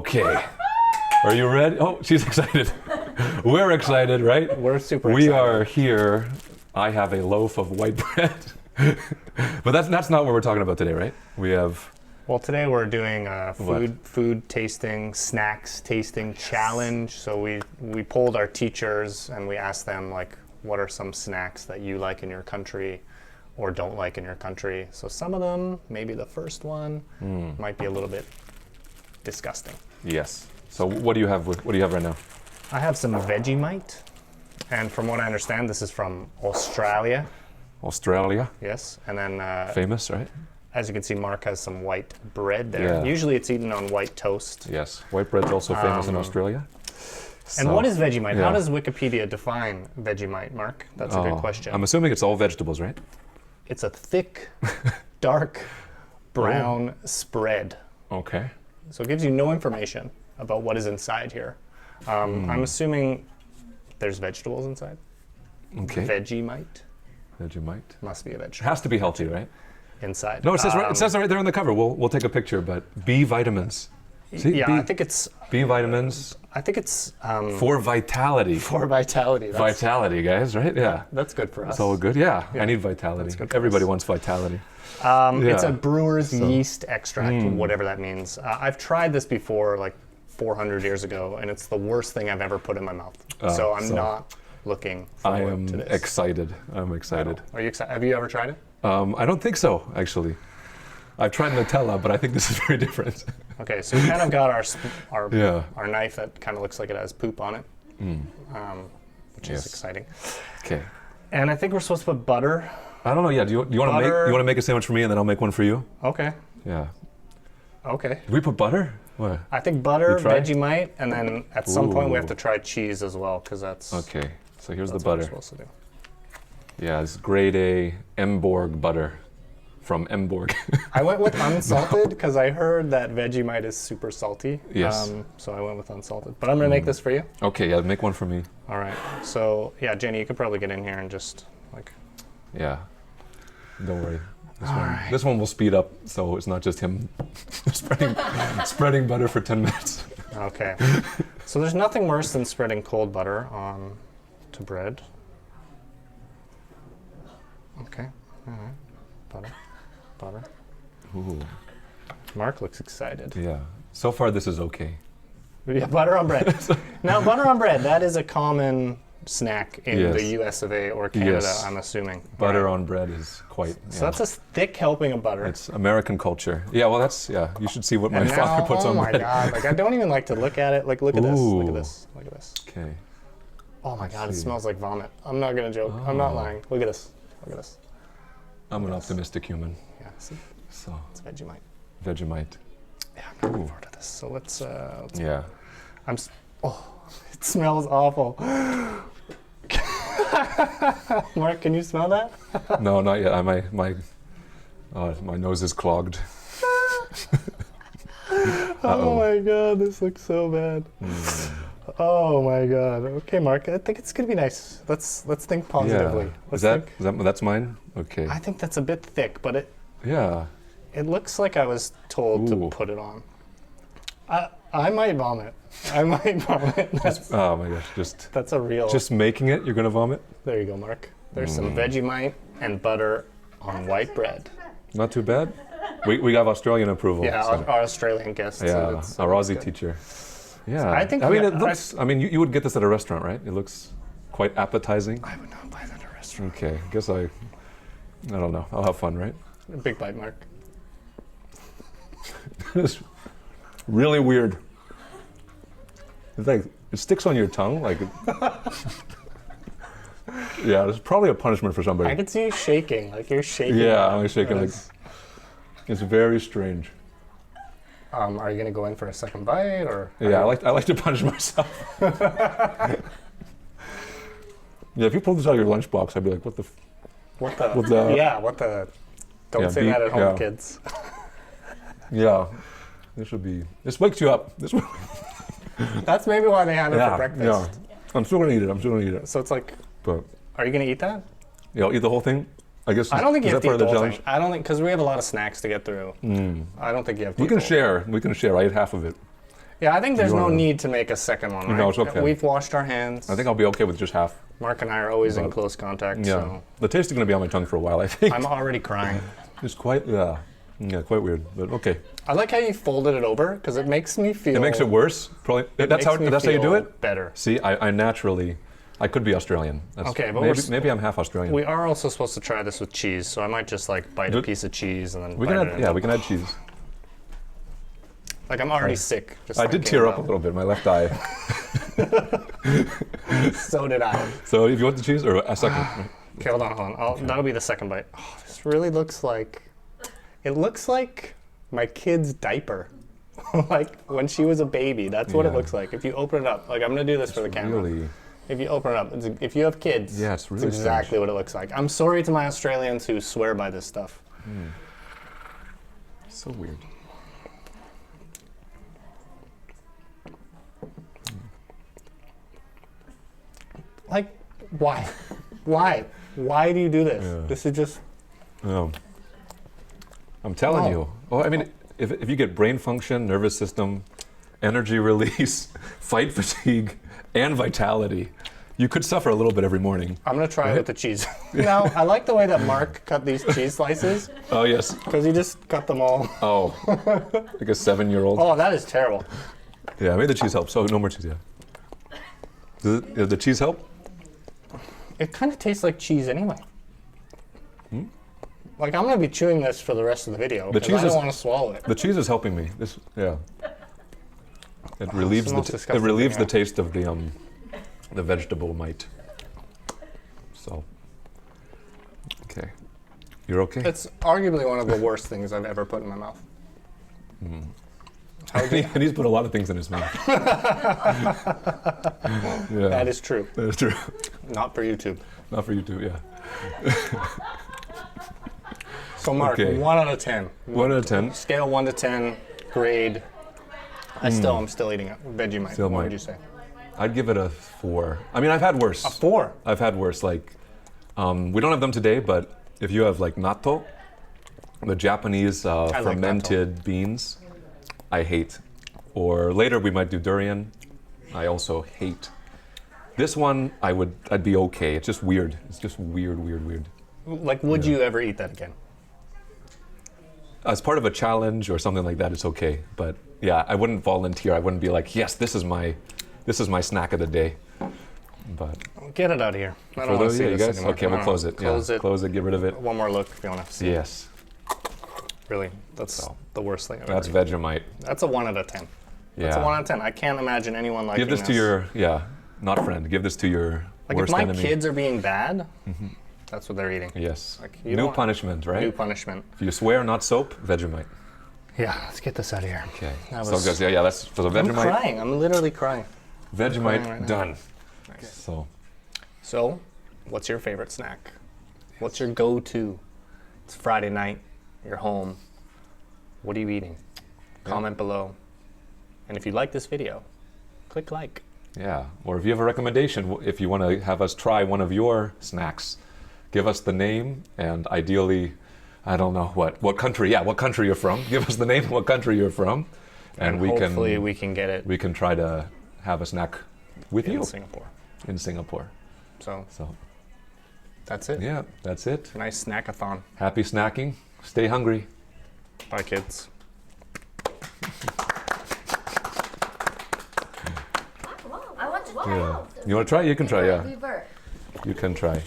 Okay. Are you ready? Oh, she's excited. We're excited, right? We're super We excited. are here. I have a loaf of white bread. But that's not what we're talking about today, right? We have... Well, today we're doing a food tasting, snacks tasting challenge. So we polled our teachers and we asked them, like, what are some snacks that you like in your country or don't like in your country? So some of them, maybe the first one, might be a little bit disgusting. Yes. So what do you have right now? I have some Vegemite, and from what I understand, this is from Australia. Australia. Yes, and then Famous, right? as you can see, Mark has some white bread there. Yeah. Usually it's eaten on white toast. Yes. White bread's also famous in Australia. And So, what is Vegemite? yeah. How does Wikipedia define Vegemite, Mark? That's a good question. I'm assuming it's all vegetables, right? It's a thick, dark, brown spread. Okay. So it gives you no information about what is inside here. I'm assuming there's vegetables inside. Okay. Vegemite Vegemite. must be a It vegetable has to be healthy, right? inside. No, it says it says right there on the cover. We'll take a picture, but B vitamins. See? Yeah, B, I think it's vitamins for vitality. for vitality. Vitality, guys, right? Yeah. That's good for us. It's all good. Yeah, I need vitality. good for Everybody us. wants vitality. It's Yeah. a brewer's yeast extract, whatever that means. I've tried this before, like 400 years ago, and it's the worst thing I've ever put in my mouth. So I'm not looking I forward am to this. excited. I'm excited. Are you excited? Have you ever tried it? I don't think so, actually. I've tried Nutella, but I think this is very different. Okay, so we kind of got Yeah. our knife that kind of looks like it has poop on it, which Yes. is exciting. Okay. And I think we're supposed to put butter. I don't know. Yeah. Do you want to make a sandwich for me, and then I'll make one for you? Okay. Yeah. Okay. Did we put butter? What? I think butter, You try? Vegemite, and then at some point we have Ooh. to try cheese as well, because that's Okay. So here's that's the what we're butter. supposed to do. Yeah, it's grade A Emborg butter from Emborg. I went with unsalted because I heard that Vegemite is super salty. Yes. So I went with unsalted. But I'm going to make this for you. Okay, yeah, make one for me. All right. So, yeah, Jenny, you could probably get in here and just, like... Yeah. Don't worry. This one will speed up, so it's not just him spreading butter for 10 minutes. Okay. So there's nothing worse than spreading cold butter on to bread. Okay. All right. Butter. Butter. Ooh. Mark looks excited. Yeah. So far, this is okay. Yeah, butter on bread. Now, butter on bread, that is a common snack in Yes. the US of A or Canada, Yes. I'm assuming. Butter Right. on bread is quite. So that's a thick helping of butter. It's American culture. Yeah, well, you should see what my And father now, puts oh on my bread. God, like I don't even like to look at it. Like, look at this, look at Ooh. this, look at this. Okay. Oh my God, it see. smells like vomit. I'm not gonna joke. I'm not Oh. lying. Look at this, look at this. I'm an optimistic human, Yeah, see, so it's Vegemite. Vegemite. Yeah, I'm looking forward to this. So let's Yeah. oh, it smells awful. Mark, can you smell that? No, not yet. My nose is clogged. Oh my God, this looks so bad. Oh my God. Okay, Mark, I think it's gonna be nice. Let's think positively. Yeah. That's mine? Okay. I think that's a bit thick, but Yeah. it looks like I was told Ooh. to put it on. I might vomit. I might vomit. Oh my gosh. That's a real. Just making it, you're gonna vomit? There you go, Mark. There's some Vegemite and butter on white bread. Not too bad. We have Australian approval. Yeah, so- our Australian guests. Yeah, it's our Aussie good. teacher. Yeah. I think I mean, we- it looks. I mean, you would get this at a restaurant, right? It looks quite appetizing. I would not buy that at a restaurant. Okay. Guess I don't know. I'll have fun, right? Big bite, Mark. It's really weird. It's like it sticks on your tongue, like. Yeah, it's probably a punishment for somebody. I can see you shaking, like you're shaking. Yeah, I'm shaking. Like, it's very strange. Are you gonna go in for a second bite, or? Yeah, I like to punish myself. Yeah, if you pulled this out of your lunchbox, I'd be like, what the? What the? What the- Yeah, what the? Don't Yeah, say that at home, yeah. kids. Yeah, this wakes you up. That's maybe why they have it for breakfast. Yeah. I'm still gonna eat it. So it's like, But are you gonna eat that? yeah, I'll eat the whole thing. I guess. I don't think you is have that to eat part the of whole challenge? thing. I don't think, because we have a lot of snacks to get through. I don't think you have to We eat can the whole- share. We can share. I ate half of it. Yeah, I think there's You no wanna- need to make a second one, right? No, it's okay. We've washed our hands. I think I'll be okay with just half. Mark and I are always in But- close contact, Yeah. so The taste is going to be on my tongue for a while, I think. I'm already crying. It's quite, quite weird, but okay. I like how you folded it over because it makes me feel. It makes it worse. Probably. That's how you do it. Better. See, I naturally, I could be Australian. That's, Okay, but maybe I'm half Australian. We are also supposed to try this with cheese, so I might just like bite a piece of cheese and then. We bite can it add, in. yeah, we can add cheese. Like I'm already sick. Just I did thinking tear up a about little bit, my left eye. it. So did I. So if you want the cheese or a second? Okay, hold on. That'll be the second bite. Oh, this really looks like. It looks like my kid's diaper. Like when she was a baby. That's what it Yeah. looks like. If you open it up, like I'm gonna do this for the camera. Really? If you open it up, if you have kids, Yeah, it's really exactly what it looks like. I'm sorry to my Australians who swear by this stuff. So weird. Like, why? Why? Why do you do this? Yeah. This is just. I'm telling No. you. Oh, I mean, if you get brain function, nervous system, energy release, fight fatigue, and vitality, you could suffer a little bit every morning. I'm gonna try it with the cheese. Now, I like the way that Mark cut these cheese slices Oh, yes. because he just cut them all. Oh, like a 7-year-old. Oh, that is terrible. Yeah, maybe the cheese helps. Oh, no more cheese, yeah. Does the cheese help? It kind of tastes like cheese anyway. Like I'm gonna be chewing this for the rest of the video because cheese I don't is- want to swallow it. The cheese is helping me. Yeah. It relieves the the most it disgusting relieves thing the taste of the vegetable mite. So. Okay. You're okay? It's arguably one of the worst things I've ever put in my mouth. And he's put a lot of things in his mouth. Yeah. That is true. That is true. Not for YouTube. Not for you too, yeah. So Mark, Okay. 1 out of 10. 1 out of 10. Scale 1 to 10, grade. I'm still eating it. Vegemite. Still what might. would you say? I'd give it a 4. I mean, I've had worse. 4. I've had worse. Like, we don't have them today, but if you have like natto, the Japanese like fermented beans, I hate. Or later we might do durian. I also hate. This one I'd be okay. It's just weird. It's just weird. Like, would you ever eat that again? As part of a challenge or something like that, it's okay. But yeah, I wouldn't volunteer. I wouldn't be like, yes, this is my snack of the day. But Get it out of here. I for don't want to those, see yeah, you this guys. anymore. Okay, we'll No, close it. Close Yeah, it. close it. Get rid of it. One more look if you want to see. Yes, Really, that's So, the worst thing I've that's ever Vegemite. That's a 1 out of 10. That's a Yeah. 1 out of 10. I can't imagine anyone liking Give this to your not friend. Give this to your Like, worst if my enemy. kids are being bad, that's what they're eating. Yes. Like, you New don't- punishment, right? New punishment. If you swear, not soap. Vegemite. Yeah, let's get this out of here. Okay. That So was- guys, yeah, that's for the I'm Vegemite. crying. I'm literally crying. Vegemite crying right now. done. So So, what's your favorite snack? What's your go-to? It's Friday night. You're home. What are you eating? Comment below. And if you like this video, click like. yeah, or if you have a recommendation, if you want to have us try one of your snacks, give us the name and ideally, I don't know what country. Yeah, what country you're from. Give us the name and what country you're from, and hopefully we can get it we can try to have a snack with in you Singapore. in Singapore. So, So that's it. yeah, that's it. Nice snackathon. Happy snacking. Stay hungry. Bye, kids. I want to try. Yeah. You want to try? You can try. Yeah, Liver. you can try.